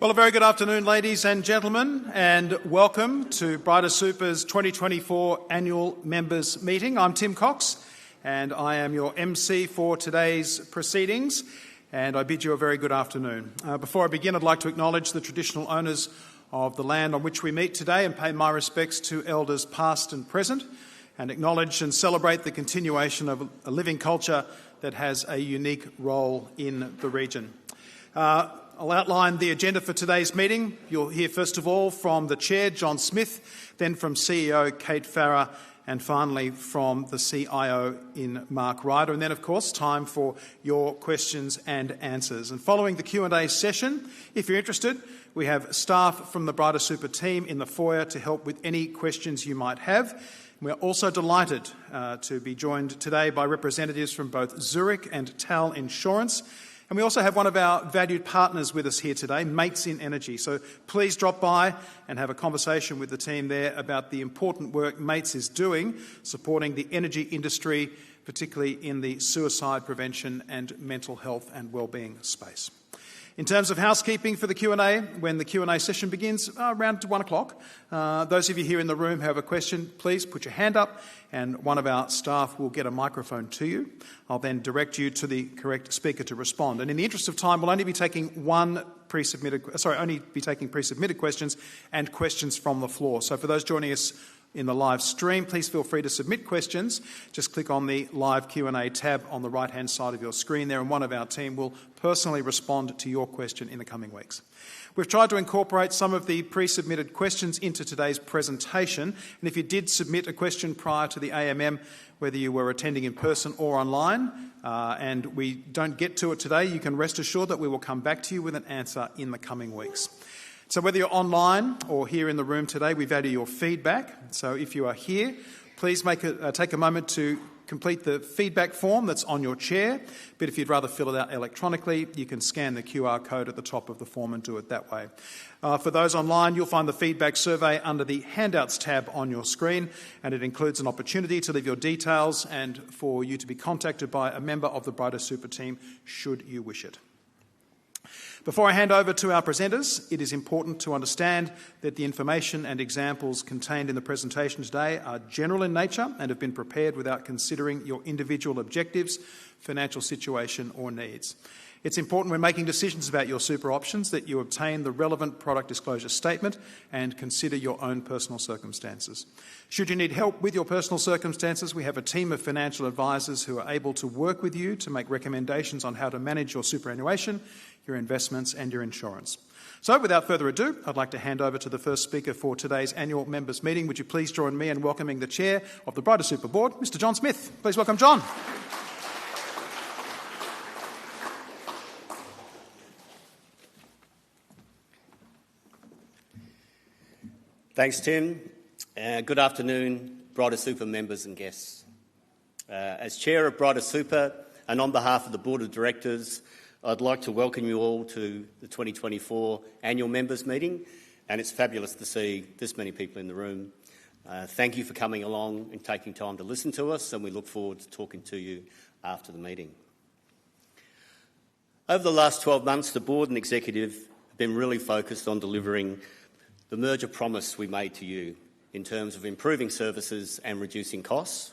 Well, a very good afternoon, ladies and gentlemen, and welcome to Brighter Super's 2024 Annual Members Meeting. I'm Tim Cox, and I am your MC for today's proceedings, and I bid you a very good afternoon. Before I begin, I'd like to acknowledge the traditional owners of the land on which we meet today and pay my respects to elders past and present, and acknowledge and celebrate the continuation of a living culture that has a unique role in the region. I'll outline the agenda for today's meeting. You'll hear first of all from the Chair, John Smith, then from CEO Kate Farrar, and finally from the CIO in Mark Ryder. And then, of course, time for your questions and answers. And following the Q&A session, if you're interested, we have staff from the Brighter Super team in the foyer to help with any questions you might have. We're also delighted to be joined today by representatives from both Zurich and TAL Insurance. And we also have one of our valued partners with us here today, Mates in Energy. So please drop by and have a conversation with the team there about the important work Mates is doing, supporting the energy industry, particularly in the suicide prevention and mental health and wellbeing space. In terms of housekeeping for the Q&A, when the Q&A session begins around 1 o'clock, those of you here in the room who have a question, please put your hand up and one of our staff will get a microphone to you. I'll then direct you to the correct speaker to respond. And in the interest of time, we'll only be taking pre-submitted questions and questions from the floor. So for those joining us in the live stream, please feel free to submit questions. Just click on the live Q&A tab on the right-hand side of your screen there, and one of our team will personally respond to your question in the coming weeks. We've tried to incorporate some of the pre-submitted questions into today's presentation, and if you did submit a question prior to the AMM, whether you were attending in person or online, and we don't get to it today, you can rest assured that we will come back to you with an answer in the coming weeks. So whether you're online or here in the room today, we value your feedback. So if you are here, please take a moment to complete the feedback form that's on your chair. But if you'd rather fill it out electronically, you can scan the QR code at the top of the form and do it that way. For those online, you'll find the feedback survey under the Handouts tab on your screen, and it includes an opportunity to leave your details and for you to be contacted by a member of the Brighter Super team should you wish it. Before I hand over to our presenters, it is important to understand that the information and examples contained in the presentation today are general in nature and have been prepared without considering your individual objectives, financial situation or needs. It's important when making decisions about your super options that you obtain the relevant product disclosure statement and consider your own personal circumstances. Should you need help with your personal circumstances, we have a team of financial advisors who are able to work with you to make recommendations on how to manage your superannuation, your investments and your insurance. So without further ado, I'd like to hand over to the first speaker for today's annual members meeting. Would you please join me in welcoming the Chair of the Brighter Super Board, Mr. John Smith. Please welcome John. Thanks, Tim. Good afternoon, Brighter Super members and guests. As Chair of Brighter Super and on behalf of the Board of Directors, I'd like to welcome you all to the 2024 Annual Members Meeting, and it's fabulous to see this many people in the room. Thank you for coming along and taking time to listen to us, and we look forward to talking to you after the meeting. Over the last 12 months, the Board and Executive have been really focused on delivering the merger promise we made to you in terms of improving services and reducing costs.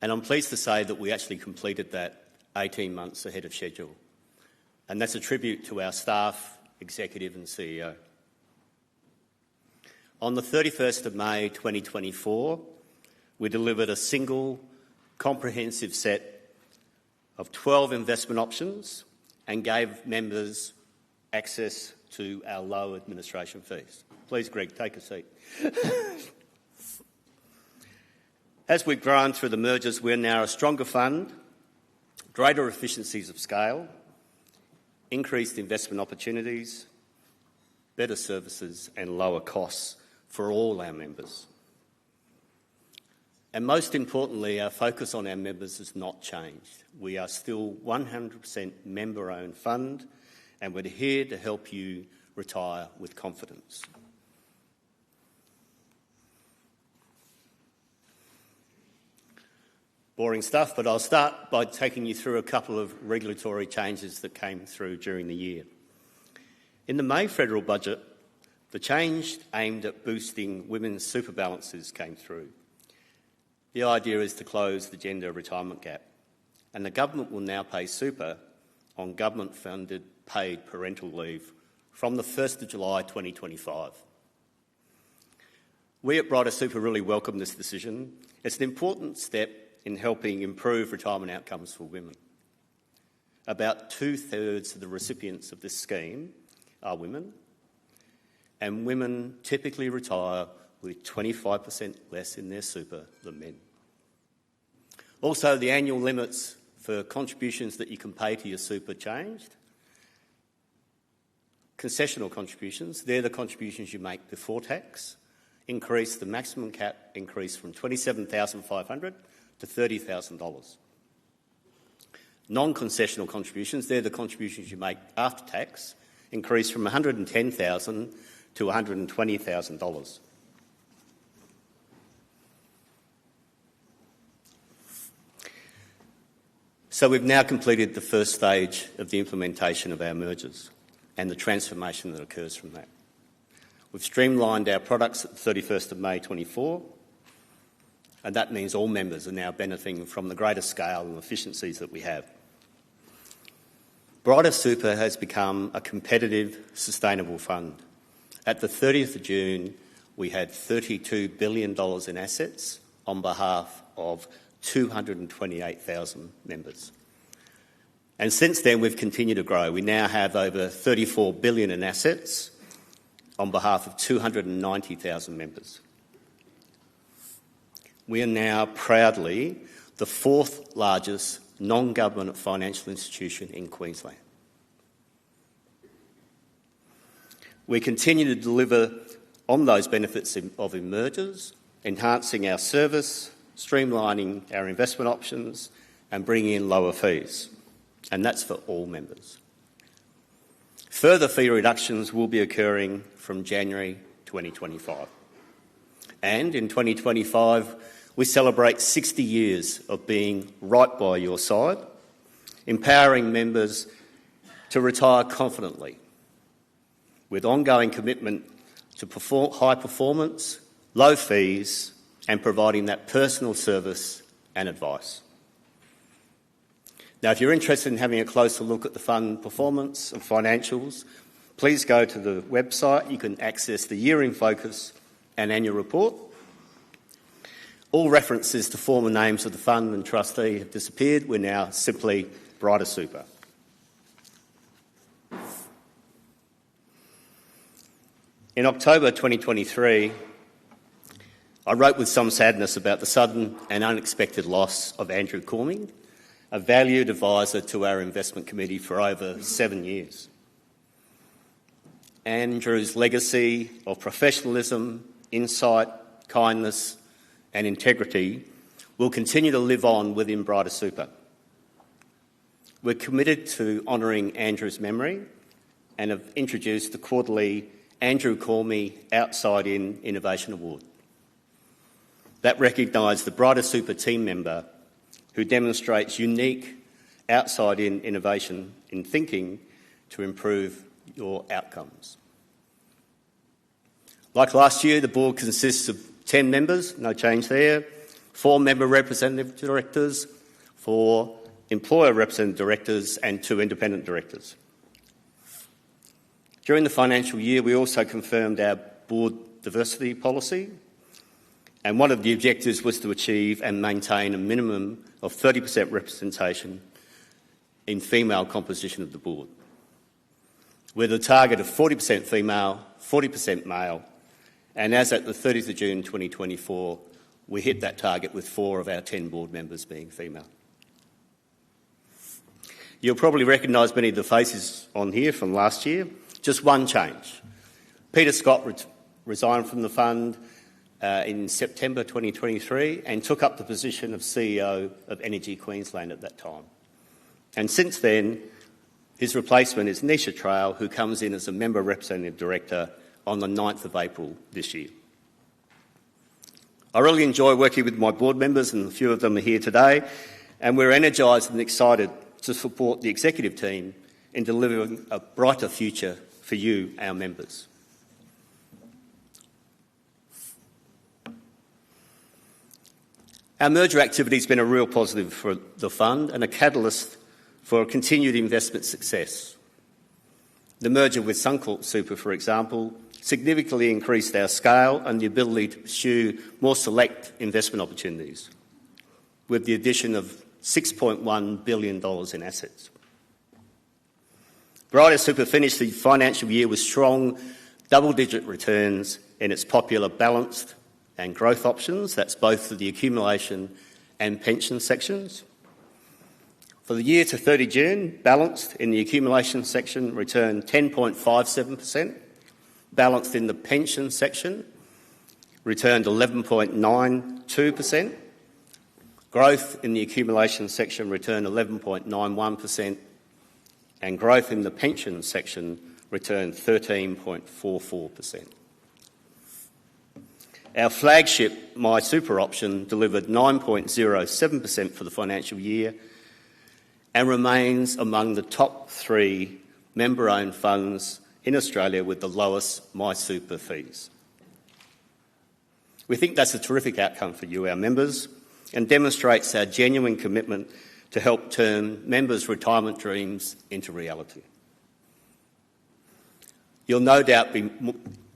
And I'm pleased to say that we actually completed that 18 months ahead of schedule. And that's a tribute to our staff, executive and CEO. On the 31st of May 2024, we delivered a single comprehensive set of 12 investment options and gave members access to our low administration fees. Please, Greg, take a seat. As we've grown through the mergers, we're now a stronger fund, greater efficiencies of scale, increased investment opportunities, better services and lower costs for all our members. And most importantly, our focus on our members has not changed. We are still 100% member-owned fund, and we're here to help you retire with confidence. Boring stuff, but I'll start by taking you through a couple of regulatory changes that came through during the year. In the May federal budget, the change aimed at boosting women's super balances came through. The idea is to close the gender retirement gap, and the government will now pay super on government-funded paid parental leave from the 1st of July 2025. We at Brighter Super really welcome this decision. It's an important step in helping improve retirement outcomes for women. About 2/3 of the recipients of this scheme are women, and women typically retire with 25% less in their super than men. Also, the annual limits for contributions that you can pay to your super changed. Concessional contributions, they're the contributions you make before tax, increased, the maximum cap increased from $27,500 to $30,000. Non-concessional contributions, they're the contributions you make after tax, increased from $110,000 to $120,000. So we've now completed the first stage of the implementation of our mergers and the transformation that occurs from that. We've streamlined our products at the 31st of May 24, and that means all members are now benefiting from the greater scale and efficiencies that we have. Brighter Super has become a competitive, sustainable fund. At the 30th of June, we had $32 billion in assets on behalf of 228,000 members. And since then, we've continued to grow. We now have over $34 billion in assets on behalf of 290,000 members. We are now proudly the fourth largest non-government financial institution in Queensland. We continue to deliver on those benefits of emergers, enhancing our service, streamlining our investment options and bringing in lower fees, and that's for all members. Further fee reductions will be occurring from January 2025. And in 2025, we celebrate 60 years of being right by your side, empowering members to retire confidently with ongoing commitment to high performance, low fees, and providing that personal service and advice. Now, if you're interested in having a closer look at the fund performance and financials, please go to the website. You can access the Year in Focus and annual report. All references to former names of the fund and trustee have disappeared. We're now simply Brighter Super. In October 2023, I wrote with some sadness about the sudden and unexpected loss of Andrew Corming, a valued advisor to our investment committee for over 7 years. Andrew's legacy of professionalism, insight, kindness and integrity will continue to live on within Brighter Super. We're committed to honouring Andrew's memory and have introduced the quarterly Andrew Cormie Outside In Innovation Award. That recognised the Brighter Super team member who demonstrates unique outside-in innovation in thinking to improve your outcomes. Like last year, the board consists of 10 members, no change there, 4 member representative directors, 4 employer representative directors and 2 independent directors. During the financial year, we also confirmed our board diversity policy, and one of the objectives was to achieve and maintain a minimum of 30% representation in female composition of the board, with a target of 40% female, 40% male, and as at the 30th of June 2024, we hit that target with 4 of our 10 board members being female. You'll probably recognise many of the faces on here from last year. Just one change. Peter Scott resigned from the fund in September 2023 and took up the position of CEO of Energy Queensland at that time. And since then, his replacement is Nisha Trail, who comes in as a member representative director on the 9th of April this year. I really enjoy working with my board members, and a few of them are here today, and we're energised and excited to support the executive team in delivering a brighter future for you, our members. Our merger activity has been a real positive for the fund and a catalyst for continued investment success. The merger with Suncorp Super, for example, significantly increased our scale and the ability to pursue more select investment opportunities, with the addition of $6.1 billion in assets. Bryda Super finished the financial year with strong double-digit returns in its popular balanced and growth options, that's both for the accumulation and pension sections. For the year to 30 June, balanced in the accumulation section returned 10.57%, balanced in the pension section returned 11.92%, growth in the accumulation section returned 11.91%, and growth in the pension section returned 13.44%. Our flagship My Super option delivered 9.07% for the financial year and remains among the top 3 member-owned funds in Australia with the lowest My Super fees. We think that's a terrific outcome for you, our members, and demonstrates our genuine commitment to help turn members' retirement dreams into reality. You'll no doubt be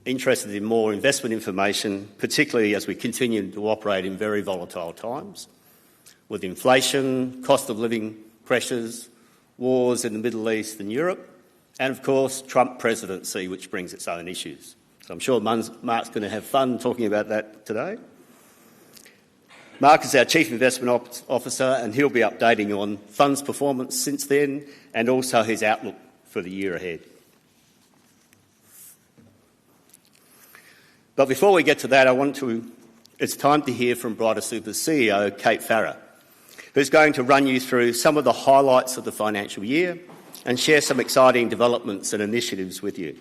interested in more investment information, particularly as we continue to operate in very volatile times, with inflation, cost of living pressures, wars in the Middle East and Europe, and of course Trump presidency, which brings its own issues. So I'm sure Mark's going to have fun talking about that today. Mark is our Chief Investment Officer and he'll be updating you on funds performance since then and also his outlook for the year ahead. But before we get to that, it's time to hear from Bryda Super's CEO, Kate Farrar, who's going to run you through some of the highlights of the financial year and share some exciting developments and initiatives with you.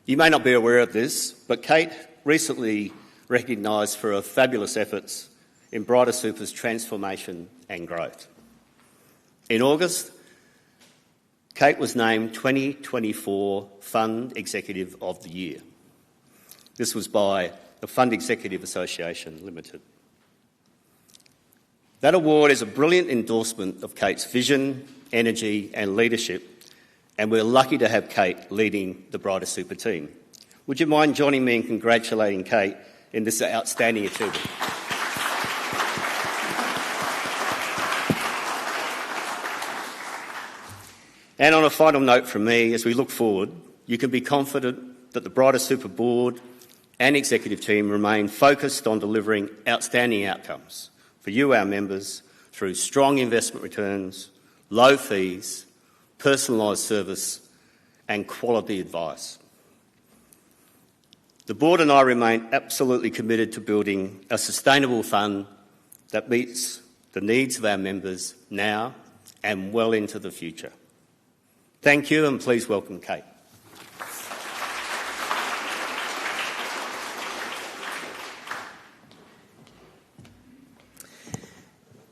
You may not be aware of this, but Kate recently recognised for her fabulous efforts in Bryda Super's transformation and growth. In August, Kate was named 2024 Fund Executive of the Year. This was by the Fund Executive Association Limited. That award is a brilliant endorsement of Kate's vision, energy and leadership, and we're lucky to have Kate leading the Bryda Super team. Would you mind joining me in congratulating Kate in this outstanding achievement? And on a final note from me, as we look forward, you can be confident that the Bryda Super board and executive team remain focused on delivering outstanding outcomes for you, our members, through strong investment returns, low fees, personalised service and quality advice. The board and I remain absolutely committed to building a sustainable fund that meets the needs of our members now and well into the future. Thank you and please welcome Kate.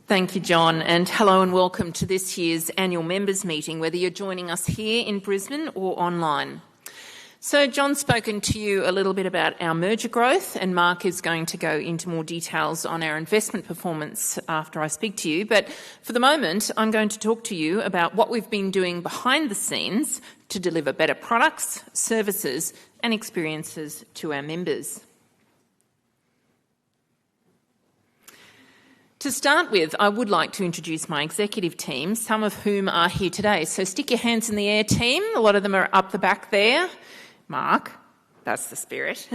Thank you, John, and hello and welcome to this year's annual members meeting, whether you're joining us here in Brisbane or online. So John's spoken to you a little bit about our merger growth, and Mark is going to go into more details on our investment performance after I speak to you. But for the moment, I'm going to talk to you about what we've been doing behind the scenes to deliver better products, services and experiences to our members. To start with, I would like to introduce my executive team, some of whom are here today. So stick your hands in the air, team. A lot of them are up the back there. Mark, that's the spirit.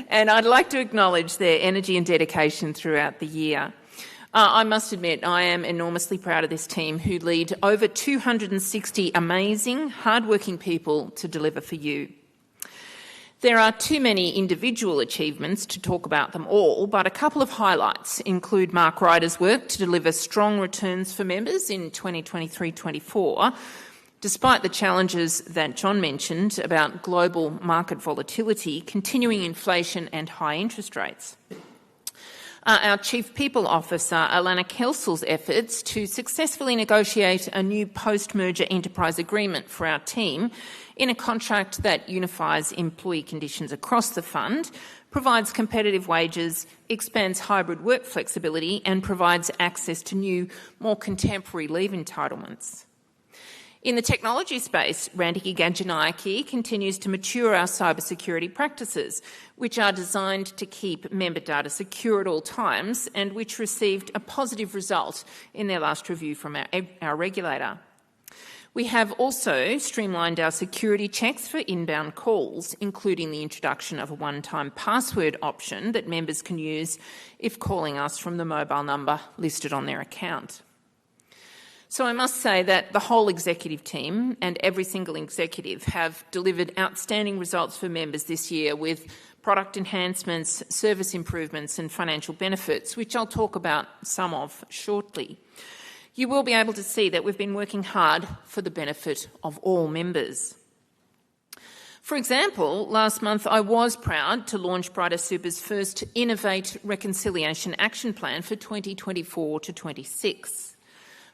And I'd like to acknowledge their energy and dedication throughout the year. I must admit, I am enormously proud of this team who lead over 260 amazing, hardworking people to deliver for you. There are too many individual achievements to talk about them all, but a couple of highlights include Mark Ryder's work to deliver strong returns for members in 2023-24, despite the challenges that John mentioned about global market volatility, continuing inflation and high interest rates. Our Chief People Officer, Alana Kelsel's efforts to successfully negotiate a new post-merger enterprise agreement for our team in a contract that unifies employee conditions across the fund, provides competitive wages, expands hybrid work flexibility and provides access to new, more contemporary leave entitlements. In the technology space, Randiki Gadjanayake continues to mature our cybersecurity practices, which are designed to keep member data secure at all times and which received a positive result in their last review from our regulator. We have also streamlined our security checks for inbound calls, including the introduction of a one-time password option that members can use if calling us from the mobile number listed on their account. So I must say that the whole executive team and every single executive have delivered outstanding results for members this year with product enhancements, service improvements and financial benefits, which I'll talk about some of shortly. You will be able to see that we've been working hard for the benefit of all members. For example, last month I was proud to launch Brighter Super's first Innovate Reconciliation Action Plan for 2024 to 26.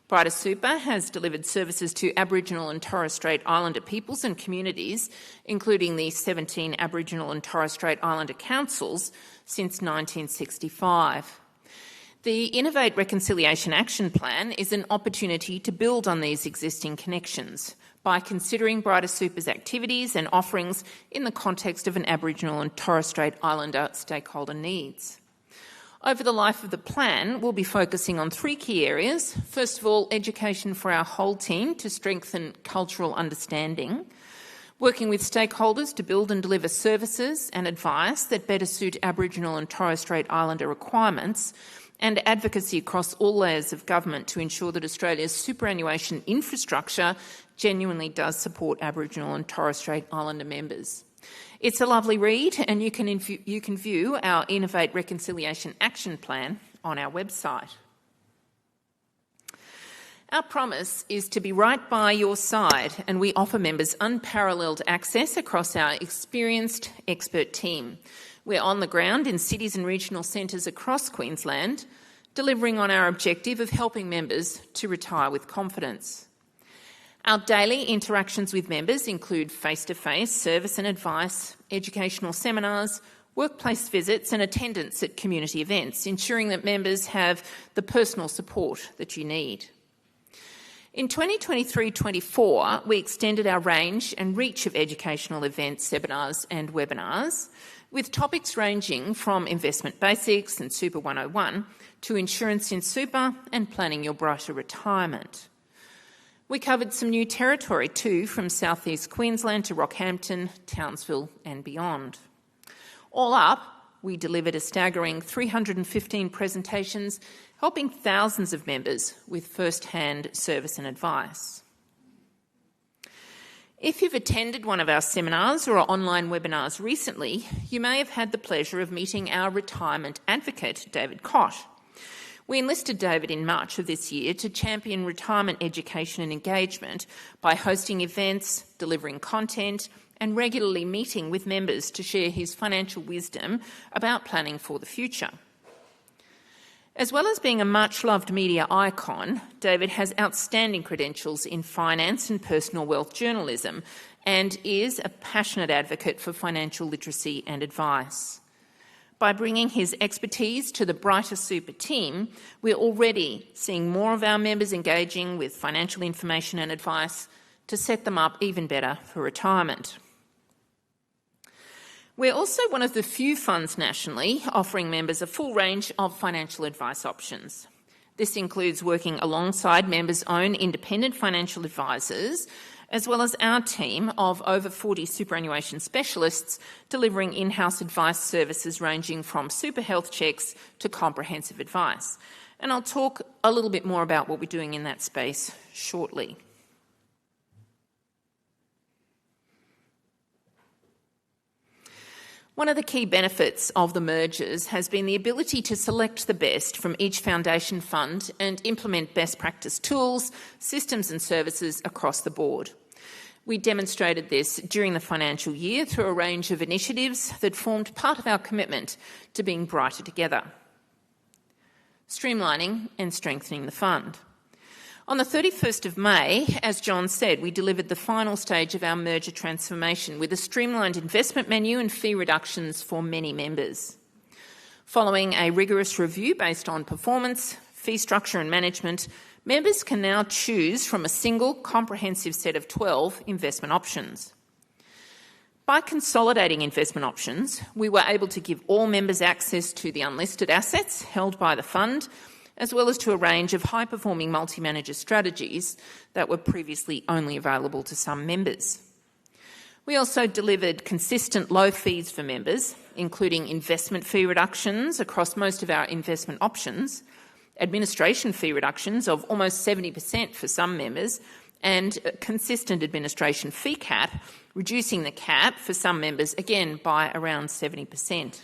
Brighter Super has delivered services to Aboriginal and Torres Strait Islander peoples and communities, including the 17 Aboriginal and Torres Strait Islander councils, since 1965. The Innovate Reconciliation Action Plan is an opportunity to build on these existing connections by considering Brighter Super's activities and offerings in the context of an Aboriginal and Torres Strait Islander stakeholder needs. Over the life of the plan, we'll be focusing on three key areas. First of all, education for our whole team to strengthen cultural understanding, working with stakeholders to build and deliver services and advice that better suit Aboriginal and Torres Strait Islander requirements, and advocacy across all layers of government to ensure that Australia's superannuation infrastructure genuinely does support Aboriginal and Torres Strait Islander members. It's a lovely read, and you can view our Innovate Reconciliation Action Plan on our website. Our promise is to be right by your side, and we offer members unparalleled access across our experienced expert team. We're on the ground in cities and regional centres across Queensland, delivering on our objective of helping members to retire with confidence. Our daily interactions with members include face-to-face service and advice, educational seminars, workplace visits and attendance at community events, ensuring that members have the personal support that you need. In 2023-24, we extended our range and reach of educational events, seminars and webinars, with topics ranging from investment basics and Super 101 to insurance in super and planning your brighter retirement. We covered some new territory too, from southeast Queensland to Rockhampton, Townsville and beyond. All up, we delivered a staggering 315 presentations, helping thousands of members with first-hand service and advice. If you've attended one of our seminars or online webinars recently, you may have had the pleasure of meeting our retirement advocate, David Cott. We enlisted David in March of this year to champion retirement education and engagement by hosting events, delivering content, and regularly meeting with members to share his financial wisdom about planning for the future. As well as being a much-loved media icon, David has outstanding credentials in finance and personal wealth journalism and is a passionate advocate for financial literacy and advice. By bringing his expertise to the Brighter Super team, we're already seeing more of our members engaging with financial information and advice to set them up even better for retirement. We're also one of the few funds nationally offering members a full range of financial advice options. This includes working alongside members' own independent financial advisors, as well as our team of over 40 superannuation specialists delivering in-house advice services ranging from super health checks to comprehensive advice. And I'll talk a little bit more about what we're doing in that space shortly. One of the key benefits of the mergers has been the ability to select the best from each foundation fund and implement best practice tools, systems and services across the board. We demonstrated this during the financial year through a range of initiatives that formed part of our commitment to being brighter together. streamlining and strengthening the fund. On the 31st of May, as John said, we delivered the final stage of our merger transformation with a streamlined investment menu and fee reductions for many members. Following a rigorous review based on performance, fee structure and management, members can now choose from a single comprehensive set of 12 investment options. By consolidating investment options, we were able to give all members access to the unlisted assets held by the fund, as well as to a range of high-performing multi-manager strategies that were previously only available to some members. We also delivered consistent low fees for members, including investment fee reductions across most of our investment options, administration fee reductions of almost 70% for some members, and a consistent administration fee cap, reducing the cap for some members, again, by around 70%.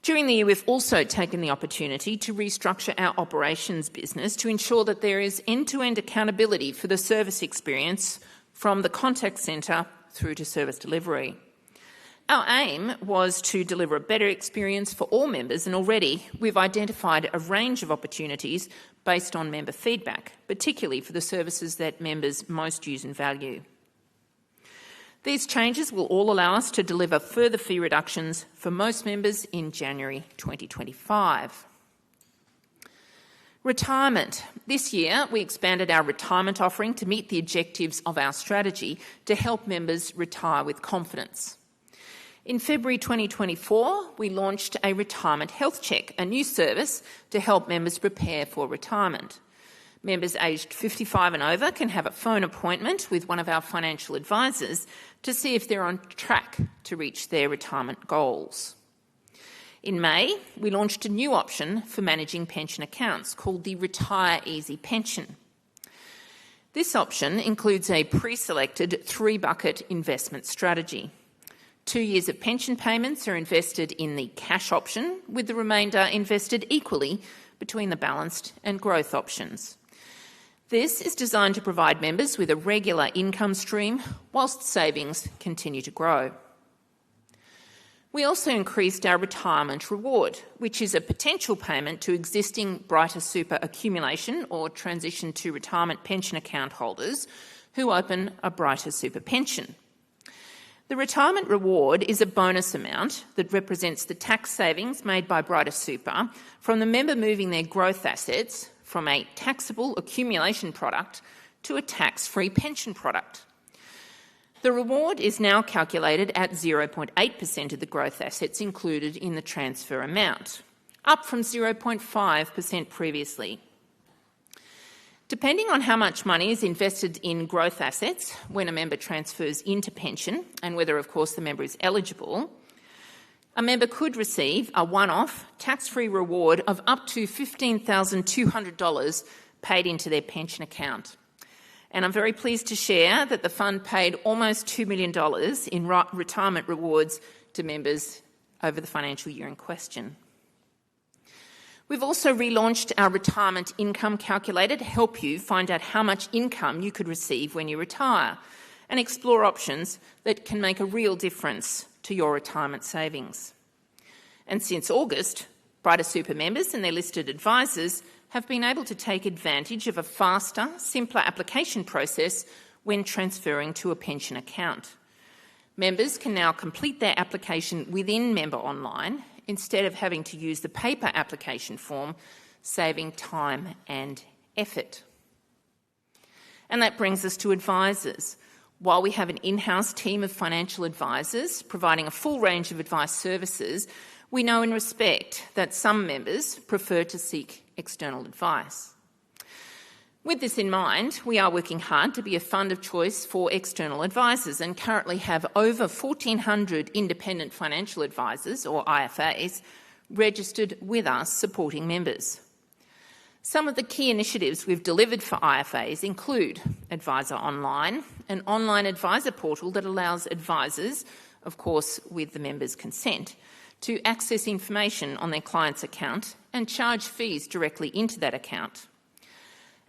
During the year, we've also taken the opportunity to restructure our operations business to ensure that there is end-to-end accountability for the service experience from the contact centre through to service delivery. Our aim was to deliver a better experience for all members, and already we've identified a range of opportunities based on member feedback, particularly for the services that members most use and value. These changes will all allow us to deliver further fee reductions for most members in January 2025. Retirement. This year, we expanded our retirement offering to meet the objectives of our strategy to help members retire with confidence. In February 2024, we launched a retirement health check, a new service to help members prepare for retirement. Members aged 55 and over can have a phone appointment with one of our financial advisors to see if they're on track to reach their retirement goals. In May, we launched a new option for managing pension accounts called the Retire Easy Pension. This option includes a pre-selected 3-bucket investment strategy. 2 years of pension payments are invested in the cash option, with the remainder invested equally between the balanced and growth options. This is designed to provide members with a regular income stream whilst savings continue to grow. We also increased our retirement reward, which is a potential payment to existing Brighter Super accumulation or transition to retirement pension account holders who open a Brighter Super pension. The retirement reward is a bonus amount that represents the tax savings made by Brighter Super from the member moving their growth assets from a taxable accumulation product to a tax-free pension product. The reward is now calculated at 0.8% of the growth assets included in the transfer amount, up from 0.5% previously. Depending on how much money is invested in growth assets when a member transfers into pension, and whether, of course, the member is eligible, a member could receive a one-off tax-free reward of up to $15,200 paid into their pension account. And I'm very pleased to share that the fund paid almost $2 million in retirement rewards to members over the financial year in question. We've also relaunched our retirement income calculator to help you find out how much income you could receive when you retire and explore options that can make a real difference to your retirement savings. And since August, Brighter Super members and their listed advisors have been able to take advantage of a faster, simpler application process when transferring to a pension account. Members can now complete their application within Member Online instead of having to use the paper application form, saving time and effort. And that brings us to advisors. While we have an in-house team of financial advisors providing a full range of advice services, we know and respect that some members prefer to seek external advice. With this in mind, we are working hard to be a fund of choice for external advisors and currently have over 1,400 independent financial advisors, or IFAs, registered with us supporting members. Some of the key initiatives we've delivered for IFAs include Advisor Online, an online advisor portal that allows advisors, of course with the members' consent, to access information on their client's account and charge fees directly into that account.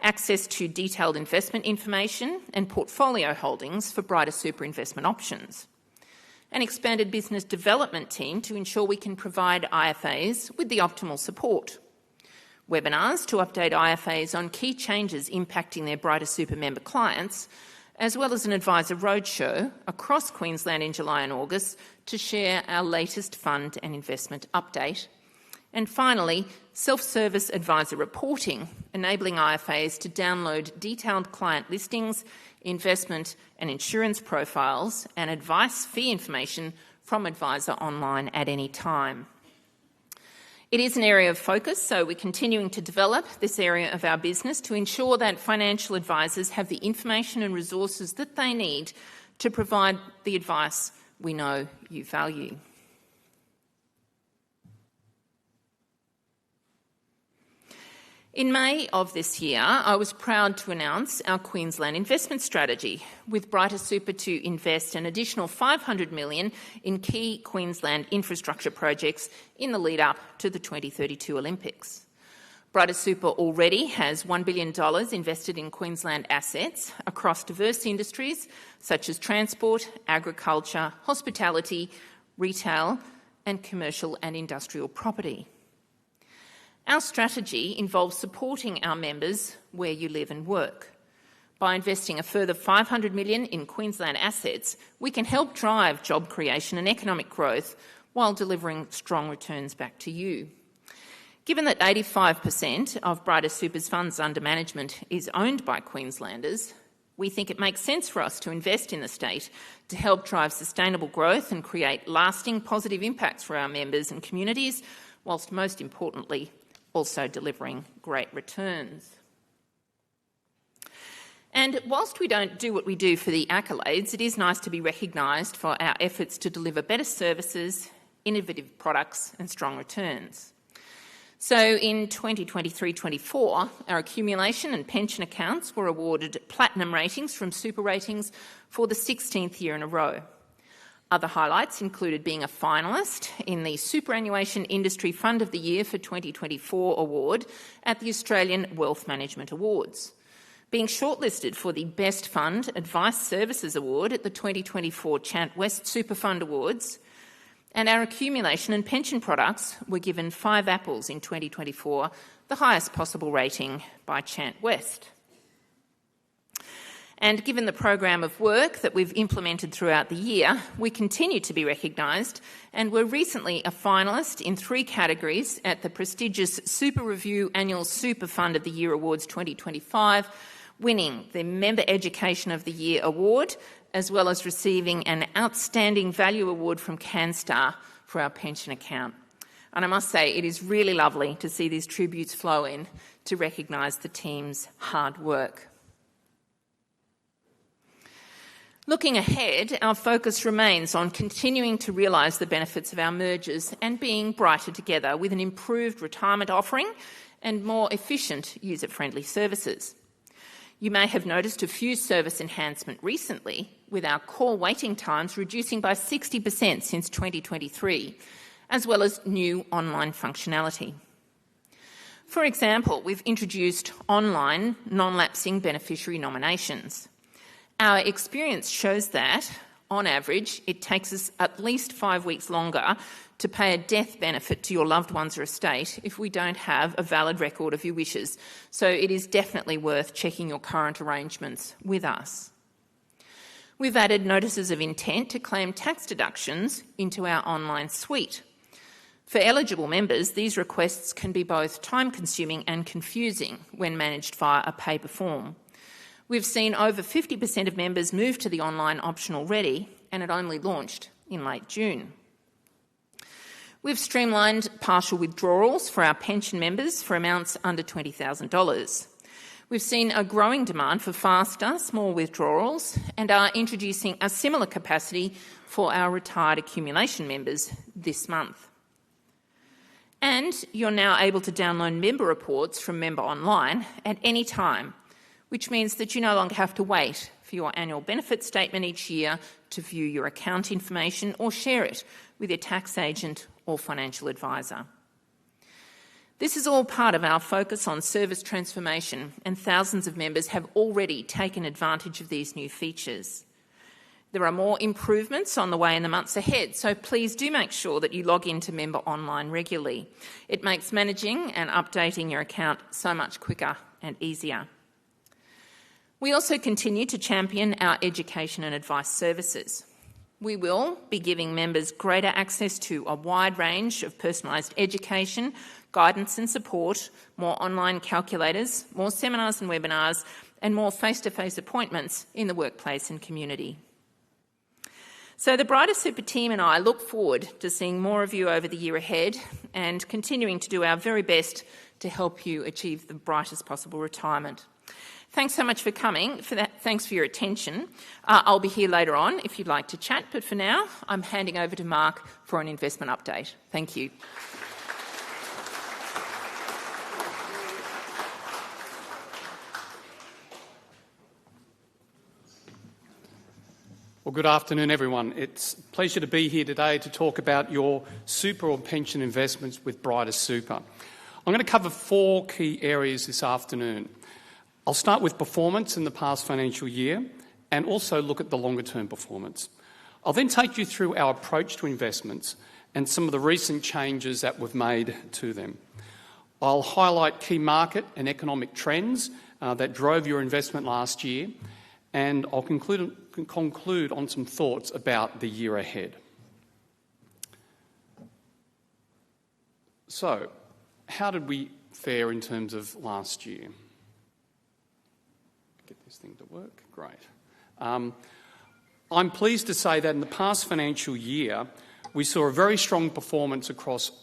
Access to detailed investment information and portfolio holdings for Brighter Super investment options. An expanded business development team to ensure we can provide IFAs with the optimal support webinars to update IFAs on key changes impacting their Brighter Super member clients, as well as an advisor roadshow across Queensland in July and August to share our latest fund and investment update. And finally, self-service advisor reporting, enabling IFAs to download detailed client listings, investment and insurance profiles and advice fee information from Advisor online at any time. It is an area of focus, so we're continuing to develop this area of our business to ensure that financial advisors have the information and resources that they need to provide the advice we know you value. In May of this year, I was proud to announce our Queensland investment strategy, with Brighter Super to invest an additional $500 million in key Queensland infrastructure projects in the lead-up to the 2032 Olympics. Brighter Super already has $1 billion invested in Queensland assets across diverse industries such as transport, agriculture, hospitality, retail, and commercial and industrial property. Our strategy involves supporting our members where you live and work. By investing a further $500 million in Queensland assets, we can help drive job creation and economic growth while delivering strong returns back to you. Given that 85% of Brighter Super's funds under management is owned by Queenslanders, we think it makes sense for us to invest in the state to help drive sustainable growth and create lasting positive impacts for our members and communities, whilst most importantly, also delivering great returns. And whilst we don't do what we do for the accolades, it is nice to be recognised for our efforts to deliver better services, innovative products and strong returns. So in 2023-24, our accumulation and pension accounts were awarded platinum ratings from Super Ratings for the 16th year in a row. Other highlights included being a finalist in the Superannuation Industry Fund of the Year for 2024 award at the Australian Wealth Management Awards, being shortlisted for the Best Fund Advice Services Award at the 2024 Chant West Super Fund Awards, and our accumulation and pension products were given 5 apples in 2024, the highest possible rating by Chant West. And given the program of work that we've implemented throughout the year, we continue to be recognised and were recently a finalist in 3 categories at the prestigious Super Review Annual Super Fund of the Year Awards 2025, winning the Member Education of the Year Award, as well as receiving an Outstanding Value Award from CanStar for our pension account. And I must say, it is really lovely to see these tributes flow in to recognise the team's hard work. Looking ahead, our focus remains on continuing to realise the benefits of our mergers and being brighter together with an improved retirement offering and more efficient user-friendly services. You may have noticed a few service enhancements recently, with our call waiting times reducing by 60% since 2023, as well as new online functionality. For example, we've introduced online non-lapsing beneficiary nominations. Our experience shows that, on average, it takes us at least 5 weeks longer to pay a death benefit to your loved one's estate if we don't have a valid record of your wishes. So it is definitely worth checking your current arrangements with us. We've added notices of intent to claim tax deductions into our online suite. For eligible members, these requests can be both time-consuming and confusing when managed via a paper form. We've seen over 50% of members move to the online option already, and it only launched in late June. We've streamlined partial withdrawals for our pension members for amounts under $20,000. We've seen a growing demand for faster, small withdrawals and are introducing a similar capacity for our retired accumulation members this month. And you're now able to download member reports from Member Online at any time, which means that you no longer have to wait for your annual benefit statement each year to view your account information or share it with your tax agent or financial advisor. This is all part of our focus on service transformation, and thousands of members have already taken advantage of these new features. There are more improvements on the way in the months ahead, so please do make sure that you log into Member Online regularly. It makes managing and updating your account so much quicker and easier. We also continue to champion our education and advice services. We will be giving members greater access to a wide range of personalised education, guidance and support, more online calculators, more seminars and webinars, and more face-to-face appointments in the workplace and community. So the Brighter Super team and I look forward to seeing more of you over the year ahead and continuing to do our very best to help you achieve the brightest possible retirement. Thanks so much for coming. Thanks for your attention. I'll be here later on if you'd like to chat, but for now, I'm handing over to Mark for an investment update. Thank you. Well, good afternoon, everyone. It's a pleasure to be here today to talk about your super or pension investments with Brighter Super. I'm going to cover 4 key areas this afternoon. I'll start with performance in the past financial year and also look at the longer-term performance. I'll then take you through our approach to investments and some of the recent changes that we've made to them. I'll highlight key market and economic trends that drove your investment last year, and I'll conclude on some thoughts about the year ahead. So, how did we fare in terms of last year? Get this thing to work. Great. I'm pleased to say that in the past financial year, we saw a very strong performance across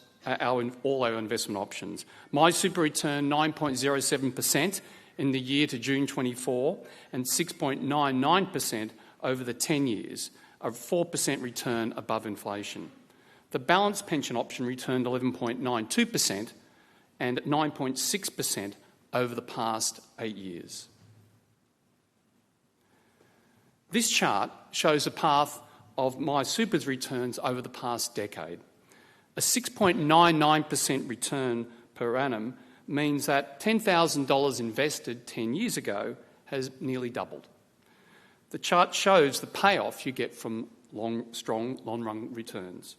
all our investment options. My super returned 9.07% in the year to June 24 and 6.99% over the 10 years, a 4% return above inflation. The balanced pension option returned 11.92% and 9.6% over the past 8 years. This chart shows the path of My Super's returns over the past decade. A 6.99% return per annum means that $10,000 invested 10 years ago has nearly doubled. The chart shows the payoff you get from strong long-run returns.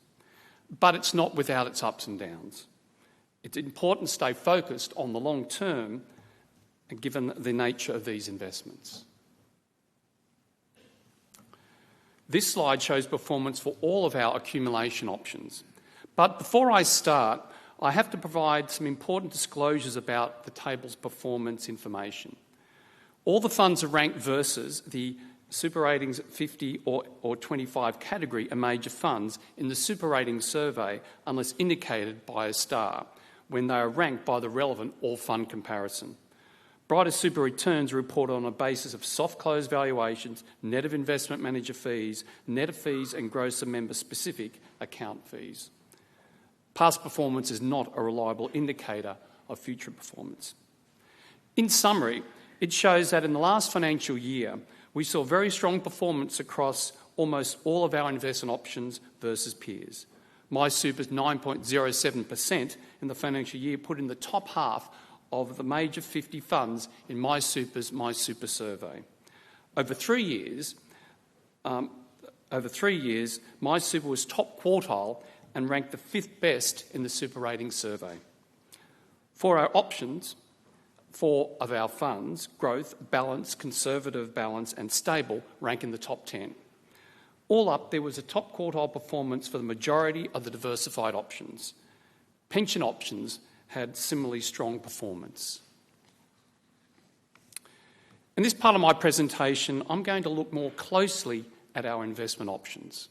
But it's not without its ups and downs. It's important to stay focused on the long term, given the nature of these investments. This slide shows performance for all of our accumulation options. But before I start, I have to provide some important disclosures about the table's performance information. All the funds are ranked versus the Super Ratings 50 or 25 category are major funds in the Super Ratings survey unless indicated by a star when they are ranked by the relevant all-fund comparison. Brighter Super returns are reported on a basis of soft close valuations, net of investment manager fees, net of fees and gross of member-specific account fees. Past performance is not a reliable indicator of future performance. In summary, it shows that in the last financial year, we saw very strong performance across almost all of our investment options versus peers. My Super's 9.07% in the financial year put in the top half of the major 50 funds in My Super survey. Over 3 years, My Super was top quartile and ranked the 5th best in the Super Ratings survey. For our options, 4 of our funds, growth, balance, conservative balance and stable, rank in the top 10. All up, there was a top quartile performance for the majority of the diversified options. Pension options had similarly strong performance. In this part of my presentation, I'm going to look more closely at our investment options.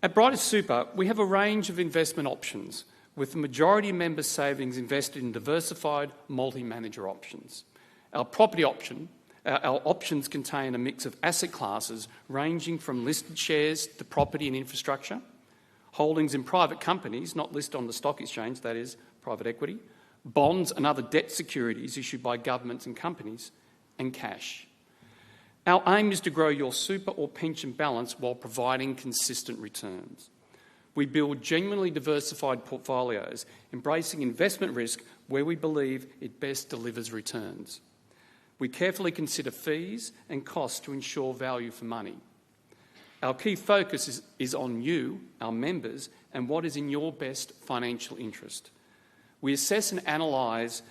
At Brighter Super, we have a range of investment options, with the majority of member savings invested in diversified multi-manager options. Our options contain a mix of asset classes ranging from listed shares to property and infrastructure, holdings in private companies not listed on the stock exchange, that is, private equity, bonds and other debt securities issued by governments and companies, and cash. Our aim is to grow your super or pension balance while providing consistent returns. We build genuinely diversified portfolios, embracing investment risk where we believe it best delivers returns. We carefully consider fees and costs to ensure value for money. Our key focus is on you, our members, and what is in your best financial interest. We assess and analyse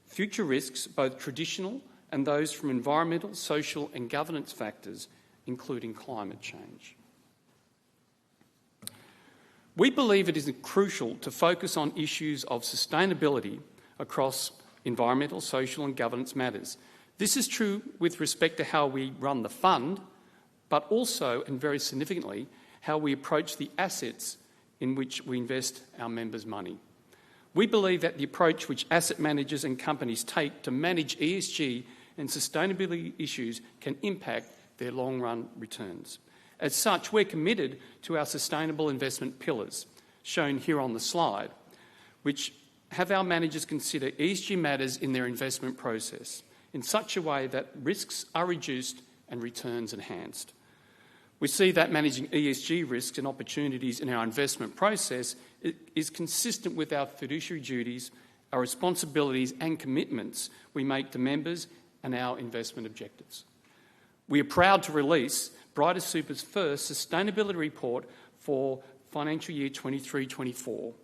future risks, both traditional and those from environmental, social and governance factors, including climate change. We believe it is crucial to focus on issues of sustainability across environmental, social and governance matters. This is true with respect to how we run the fund, but also, and very significantly, how we approach the assets in which we invest our members' money. We believe that the approach which asset managers and companies take to manage ESG and sustainability issues can impact their long-run returns. As such, we're committed to our sustainable investment pillars, shown here on the slide, which have our managers consider ESG matters in their investment process in such a way that risks are reduced and returns enhanced. We see that managing ESG risks and opportunities in our investment process is consistent with our fiduciary duties, our responsibilities and commitments we make to members and our investment objectives. We are proud to release Brighter Super's first sustainability report for financial year 23-24.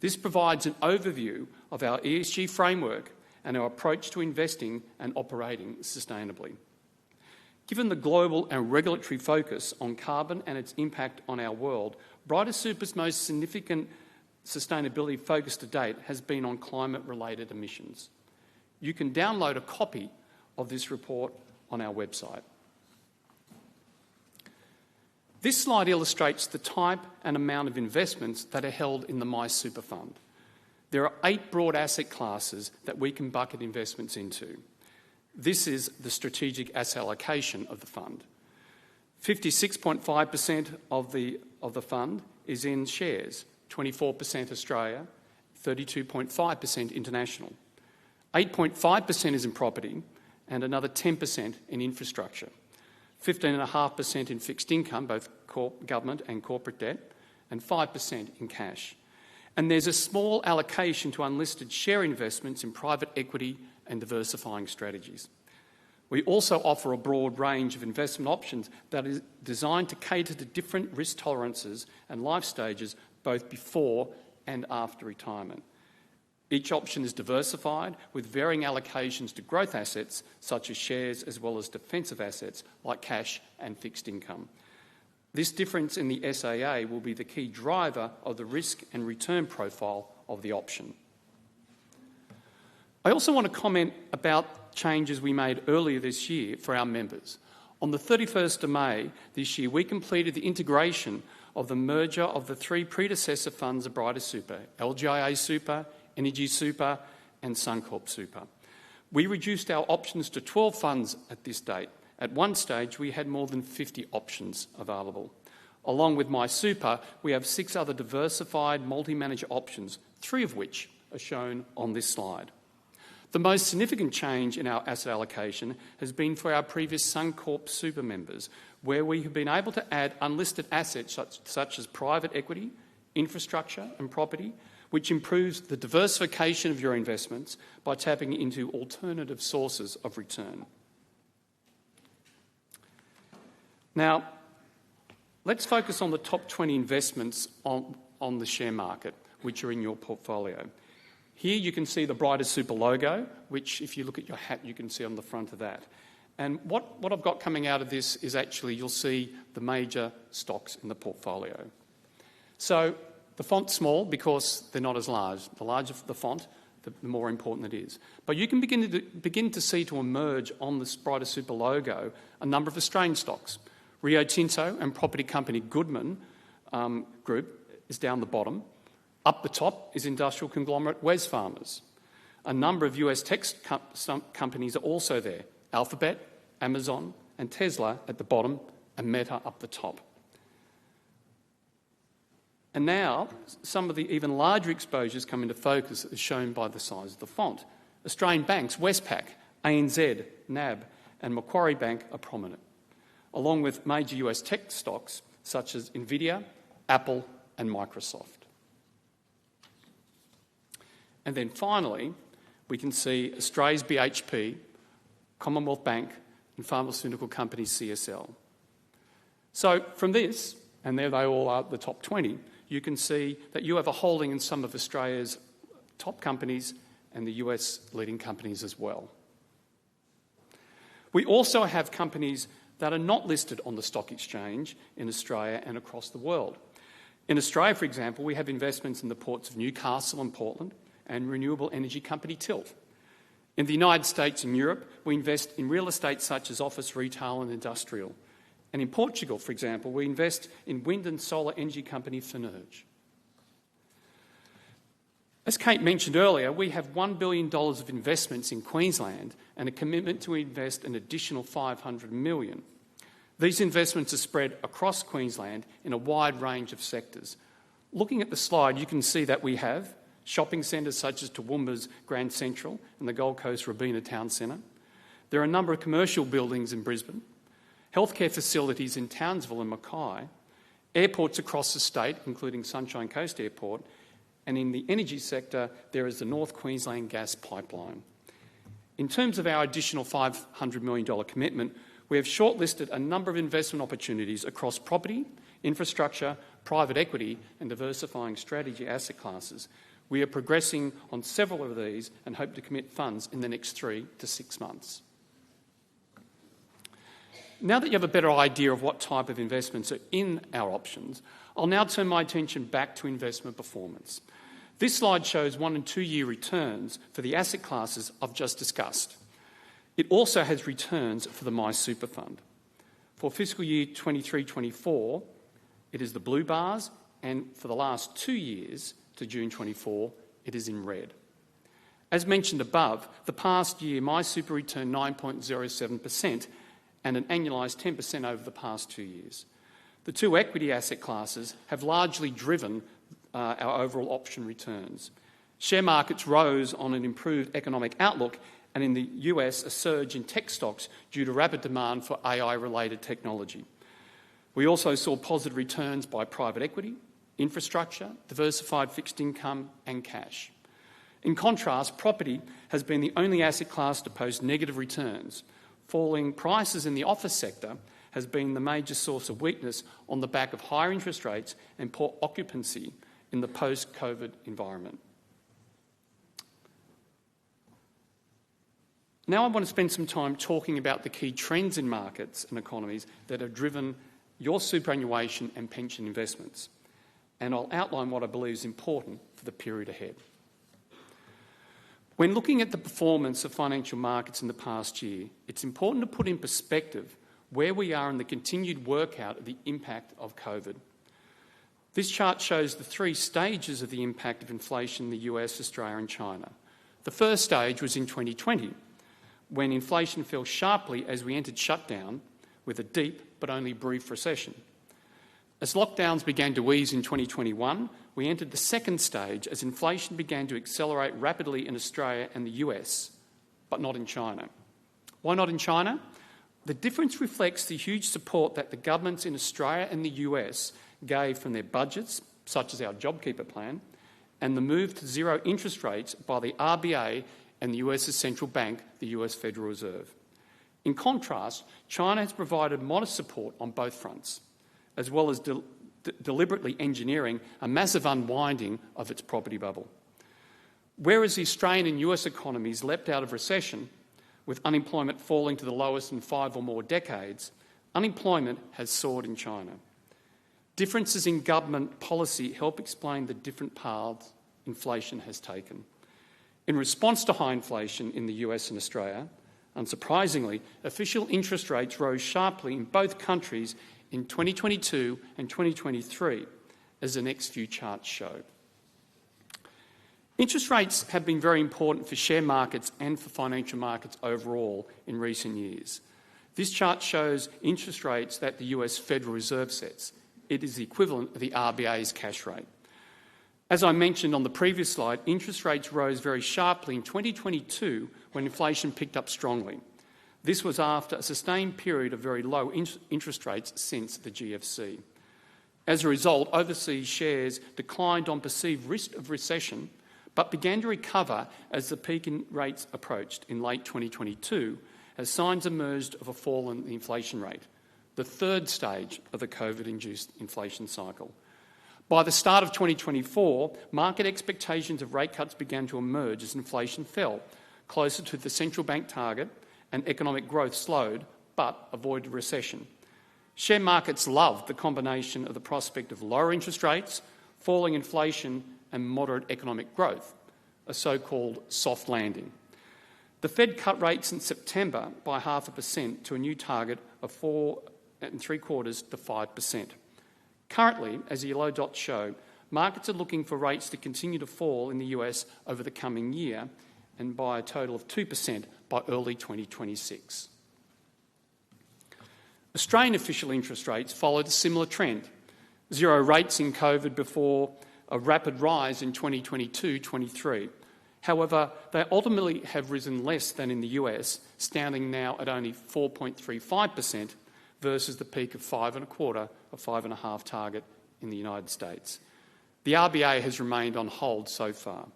This provides an overview of our ESG framework and our approach to investing and operating sustainably. Given the global and regulatory focus on carbon and its impact on our world, Brighter Super's most significant sustainability focus to date has been on climate-related emissions. You can download a copy of this report on our website. This slide illustrates the type and amount of investments that are held in the MySuper Fund. There are 8 broad asset classes that we can bucket investments into. This is the strategic asset allocation of the fund. 56.5% of the fund is in shares, 24% Australia, 32.5% international. 8.5% is in property and another 10% in infrastructure. 15.5% in fixed income, both government and corporate debt, and 5% in cash. And there's a small allocation to unlisted share investments in private equity and diversifying strategies. We also offer a broad range of investment options that is designed to cater to different risk tolerances and life stages both before and after retirement. Each option is diversified with varying allocations to growth assets such as shares as well as defensive assets like cash and fixed income. This difference in the SAA will be the key driver of the risk and return profile of the option. I also want to comment about changes we made earlier this year for our members. On the 31st of May this year, we completed the integration of the merger of the 3 predecessor funds of Brighter Super, LGIA Super, Energy Super and Suncorp Super. We reduced our options to 12 funds at this date. At one stage, we had more than 50 options available. Along with MySuper, we have 6 other diversified multi-manager options, 3 of which are shown on this slide. The most significant change in our asset allocation has been for our previous Suncorp Super members, where we have been able to add unlisted assets such as private equity, infrastructure and property, which improves the diversification of your investments by tapping into alternative sources of return. Now, let's focus on the top 20 investments on the share market, which are in your portfolio. Here you can see the Brighter Super logo, which if you look at your hat, you can see on the front of that. And what I've got coming out of this is actually you'll see the major stocks in the portfolio. So the font's small because they're not as large. The larger the font, the more important it is. But you can begin to see to emerge on this Brighter Super logo a number of Australian stocks. Rio Tinto and property company Goodman Group is down the bottom. Up the top is industrial conglomerate Wesfarmers. A number of US tech companies are also there. Alphabet, Amazon and Tesla at the bottom and Meta up the top. And now some of the even larger exposures come into focus as shown by the size of the font. Australian banks, Westpac, ANZ, NAB and Macquarie Bank are prominent, along with major US tech stocks such as Nvidia, Apple and Microsoft. And then finally, we can see Australia's BHP, Commonwealth Bank and pharmaceutical company CSL. So from this, and there they all are, the top 20, you can see that you have a holding in some of Australia's top companies and the US leading companies as well. We also have companies that are not listed on the stock exchange in Australia and across the world. In Australia, for example, we have investments in the ports of Newcastle and Portland and renewable energy company Tilt. In the United States and Europe, we invest in real estate such as office, retail and industrial. And in Portugal, for example, we invest in wind and solar energy company Farrar. As Kate mentioned earlier, we have $1 billion of investments in Queensland and a commitment to invest an additional $500 million. These investments are spread across Queensland in a wide range of sectors. Looking at the slide, you can see that we have shopping centres such as Toowoomba's Grand Central and the Gold Coast Robina Town Centre. There are a number of commercial buildings in Brisbane, healthcare facilities in Townsville and Mackay, airports across the state, including Sunshine Coast Airport, and in the energy sector, there is the North Queensland Gas Pipeline. In terms of our additional $500 million commitment, we have shortlisted a number of investment opportunities across property, infrastructure, private equity and diversifying strategy asset classes. We are progressing on several of these and hope to commit funds in the next 3 to 6 months. Now that you have a better idea of what type of investments are in our options, I'll now turn my attention back to investment performance. This slide shows 1 and 2 year returns for the asset classes I've just discussed. It also has returns for the My Super Fund. For fiscal year 23-24, it is the blue bars, and for the last 2 years to June 24, it is in red. As mentioned above, the past year My Super returned 9.07% and an annualised 10% over the past 2 years. The two equity asset classes have largely driven our overall option returns. Share markets rose on an improved economic outlook, and in the US, a surge in tech stocks due to rapid demand for AI-related technology. We also saw positive returns by private equity, infrastructure, diversified fixed income and cash. In contrast, property has been the only asset class to post negative returns. Falling prices in the office sector has been the major source of weakness on the back of higher interest rates and poor occupancy in the post-COVID environment. Now I want to spend some time talking about the key trends in markets and economies that have driven your superannuation and pension investments, and I'll outline what I believe is important for the period ahead. When looking at the performance of financial markets in the past year, it's important to put in perspective where we are in the continued workout of the impact of COVID. This chart shows the 3 stages of the impact of inflation in the US, Australia and China. The first stage was in 2020, when inflation fell sharply as we entered shutdown with a deep but only brief recession. As lockdowns began to ease in 2021, we entered the second stage as inflation began to accelerate rapidly in Australia and the US, but not in China. Why not in China? The difference reflects the huge support that the governments in Australia and the US gave from their budgets, such as our JobKeeper plan, and the move to zero interest rates by the RBA and the US's central bank, the US Federal Reserve. In contrast, China has provided modest support on both fronts, as well as deliberately engineering a massive unwinding of its property bubble. Whereas the Australian and US economies leapt out of recession, with unemployment falling to the lowest in 5 or more decades, unemployment has soared in China. Differences in government policy help explain the different paths inflation has taken. In response to high inflation in the US and Australia, unsurprisingly, official interest rates rose sharply in both countries in 2022 and 2023, as the next few charts show. Interest rates have been very important for share markets and for financial markets overall in recent years. This chart shows interest rates that the US Federal Reserve sets. It is the equivalent of the RBA's cash rate. As I mentioned on the previous slide, interest rates rose very sharply in 2022 when inflation picked up strongly. This was after a sustained period of very low interest rates since the GFC. As a result, overseas shares declined on perceived risk of recession, but began to recover as the peak in rates approached in late 2022 as signs emerged of a fall in the inflation rate, the third stage of the COVID-induced inflation cycle. By the start of 2024, market expectations of rate cuts began to emerge as inflation fell closer to the central bank target and economic growth slowed but avoided recession. Share markets loved the combination of the prospect of lower interest rates, falling inflation and moderate economic growth, a so-called soft landing. The Fed cut rates in September by 0.5% to a new target of 4.75% to 5%. Currently, as the yellow dots show, markets are looking for rates to continue to fall in the US over the coming year and by a total of 2% by early 2026. Australian official interest rates followed a similar trend. Zero rates in COVID before a rapid rise in 2022-23. However, they ultimately have risen less than in the US, standing now at only 4.35% versus the peak of 5.25% or 5.5% target in the United States. The RBA has remained on hold so far.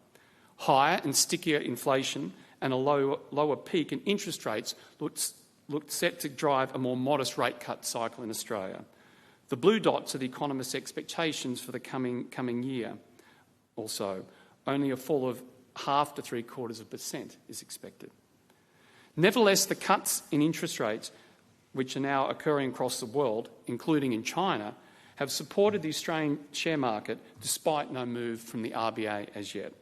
Higher and stickier inflation and a lower peak in interest rates looked set to drive a more modest rate cut cycle in Australia. The blue dots are the economists' expectations for the coming year or so. Only a fall of 0.5% to 0.75% is expected. Nevertheless, the cuts in interest rates, which are now occurring across the world, including in China, have supported the Australian share market despite no move from the RBA as yet.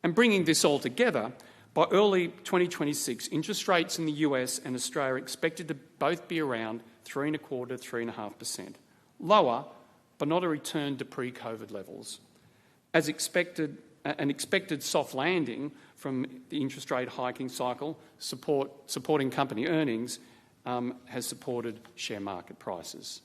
And bringing this all together, by early 2026, interest rates in the US and Australia are expected to both be around 3.25% to 3.5%. Lower, but not a return to pre-COVID levels. As expected, an expected soft landing from the interest rate hiking cycle supporting company earnings has supported share market prices.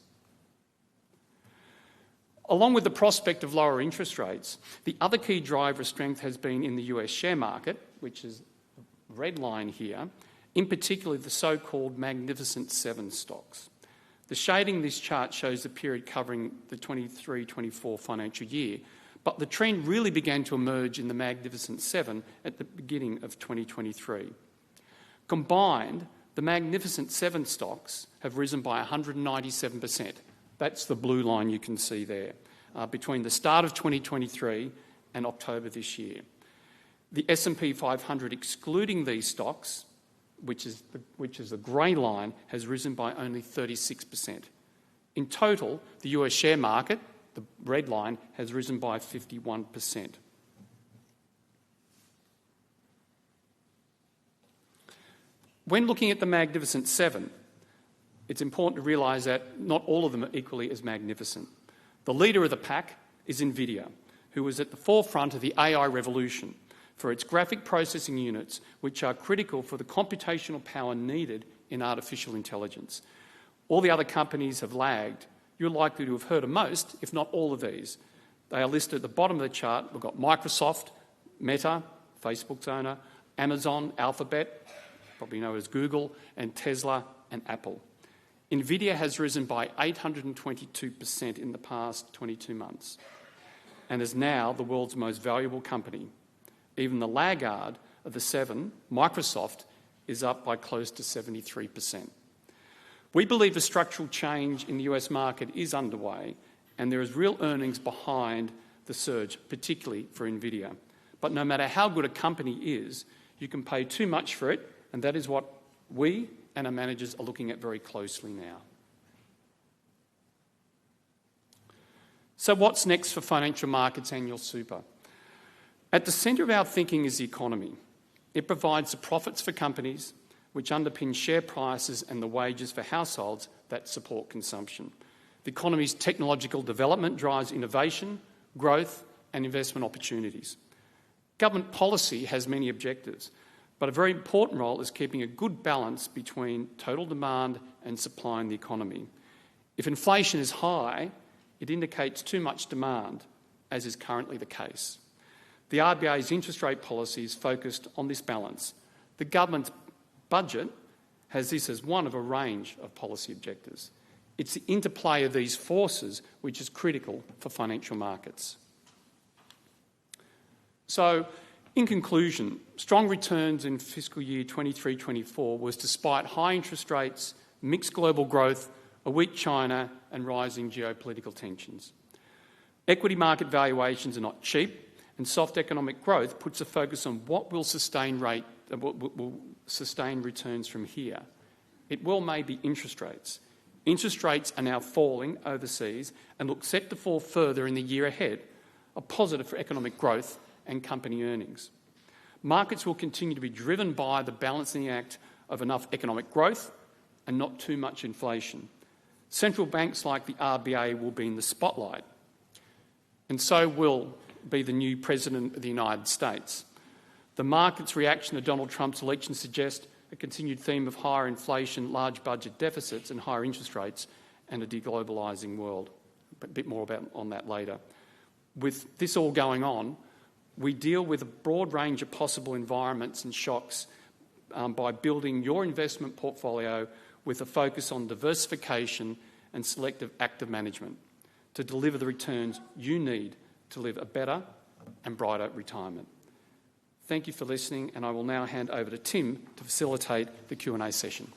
Along with the prospect of lower interest rates, the other key driver of strength has been in the US share market, which is the red line here, in particular the so-called Magnificent Seven stocks. The shading in this chart shows the period covering the 23-24 financial year, but the trend really began to emerge in the Magnificent Seven at the beginning of 2023. Combined, the Magnificent Seven stocks have risen by 197%. That's the blue line you can see there, between the start of 2023 and October this year. The S&P 500, excluding these stocks, which is the grey line, has risen by only 36%. In total, the US share market, the red line, has risen by 51%. When looking at the Magnificent Seven, it's important to realise that not all of them are equally as magnificent. The leader of the pack is NVIDIA, who was at the forefront of the AI revolution for its graphic processing units, which are critical for the computational power needed in artificial intelligence. All the other companies have lagged. You're likely to have heard of most, if not all of these. They are listed at the bottom of the chart. We've got Microsoft, Meta, Facebook's owner, Amazon, Alphabet, probably known as Google, and Tesla and Apple. NVIDIA has risen by 822% in the past 22 months and is now the world's most valuable company. Even the laggard of the seven, Microsoft, is up by close to 73%. We believe a structural change in the US market is underway and there is real earnings behind the surge, particularly for NVIDIA. But no matter how good a company is, you can pay too much for it, and that is what we and our managers are looking at very closely now. So what's next for financial markets annual super? At the centre of our thinking is the economy. It provides the profits for companies, which underpin share prices and the wages for households that support consumption. The economy's technological development drives innovation, growth and investment opportunities. Government policy has many objectives, but a very important role is keeping a good balance between total demand and supply in the economy. If inflation is high, it indicates too much demand, as is currently the case. The RBA's interest rate policy is focused on this balance. The government's budget has this as one of a range of policy objectives. It's the interplay of these forces which is critical for financial markets. So, In conclusion, strong returns in fiscal year 23-24 was despite high interest rates, mixed global growth, a weak China and rising geopolitical tensions. Equity market valuations are not cheap, and soft economic growth puts a focus on what will sustain returns from here. It will may be interest rates. Interest rates are now falling overseas and look set to fall further in the year ahead, a positive for economic growth and company earnings. Markets will continue to be driven by the balancing act of enough economic growth and not too much inflation. Central banks like the RBA will be in the spotlight, and so will be the new President of the United States. The market's reaction to Donald Trump's election suggests a continued theme of higher inflation, large budget deficits and higher interest rates and a deglobalising world. A bit more on that later. With this all going on, we deal with a broad range of possible environments and shocks by building your investment portfolio with a focus on diversification and selective active management to deliver the returns you need to live a better and brighter retirement. Thank you for listening, and I will now hand over to Tim to facilitate the Q&A session.